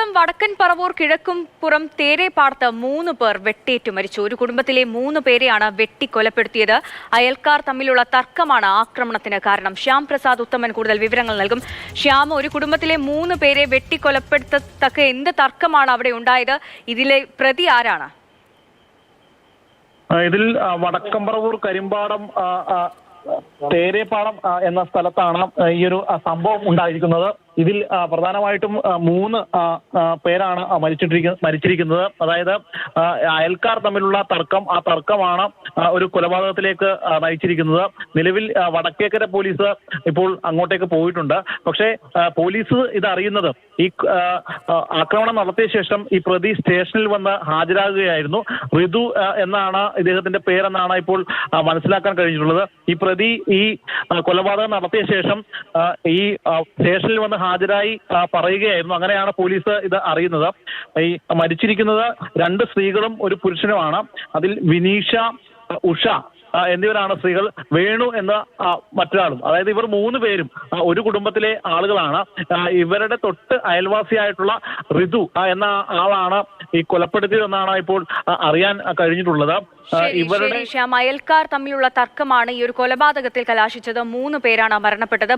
എറണാകുളം വടക്കൻ പറവൂർ കിഴക്കുംപുറം തേരേപ്പാടത്ത് 3 പേർ വെട്ടേറ്റു മരിച്ചു. ഒരു കുടുംബത്തിലെ 3 പേരെയാണ് വെട്ടിക്കൊലപ്പെടുത്തിയത്. അയൽക്കാർ തമ്മിലുള്ള തർക്കമാണ് ആക്രമണത്തിന് കാരണം. ശ്യാം പ്രസാദ് ഉത്തമൻ കൂടുതൽ വിവരങ്ങൾ നൽകും. ശ്യാം, ഒരു കുടുംബത്തിലെ 3 പേരെ വെട്ടിക്കൊലപ്പെടുത്തത്തക്ക എന്ത് തർക്കമാണ് അവിടെ ഉണ്ടായത്? ഇതിലെ പ്രതി ആരാണ്? ഇതിൽ വടക്കമ്പറവൂർ കരിമ്പാടം തേരേപ്പാടം എന്ന സ്ഥലത്താണ് ഈ ഒരു സംഭവം ഉണ്ടായിരിക്കുന്നത്. ഇതിൽ പ്രധാനമായിട്ടും 3 പേരാണ് മരിച്ചിരിക്കുന്നത്. അതായത് അയൽക്കാർ തമ്മിലുള്ള തർക്കം, ആ തർക്കമാണ് ഒരു കൊലപാതകത്തിലേക്ക് നയിച്ചിരിക്കുന്നത്. നിലവിൽ വടക്കേക്കര പോലീസ് ഇപ്പോൾ അങ്ങോട്ടേക്ക് പോയിട്ടുണ്ട്. പക്ഷേ പോലീസ് ഇതറിയുന്നത് ഈ ആക്രമണം നടത്തിയ ശേഷം ഈ പ്രതി സ്റ്റേഷനിൽ വന്ന് ഹാജരാകുകയായിരുന്നു. ഋതു എന്നാണ് ഇദ്ദേഹത്തിന്റെ പേരെന്നാണ് ഇപ്പോൾ മനസ്സിലാക്കാൻ കഴിഞ്ഞിട്ടുള്ളത്. ഈ പ്രതി ഈ കൊലപാതകം നടത്തിയ ശേഷം ഈ സ്റ്റേഷനിൽ വന്ന് ഹാജരായി പറയുകയായിരുന്നു. അങ്ങനെയാണ് പോലീസ് ഇത് അറിയുന്നത്. ഈ മരിച്ചിരിക്കുന്നത് 2 സ്ത്രീകളും ഒരു പുരുഷനുമാണ്. അതിൽ വിനീഷ, ഉഷ എന്നിവരാണ് സ്ത്രീകൾ. വേണു എന്ന മറ്റൊരാളും. അതായത് ഇവർ 3 പേരും ഒരു കുടുംബത്തിലെ ആളുകളാണ്. ഇവരുടെ തൊട്ട് അയൽവാസിയായിട്ടുള്ള ഋതു എന്ന ആളാണ് ഈ കൊലപ്പെടുത്തിയതെന്നാണ് ഇപ്പോൾ അറിയാൻ കഴിഞ്ഞിട്ടുള്ളത്. ഇവരുടെ അയൽക്കാർ തമ്മിലുള്ള തർക്കമാണ് ഈ ഒരു കൊലപാതകത്തിൽ കലാശിച്ചത്. 3 പേരാണ് മരണപ്പെട്ടത്.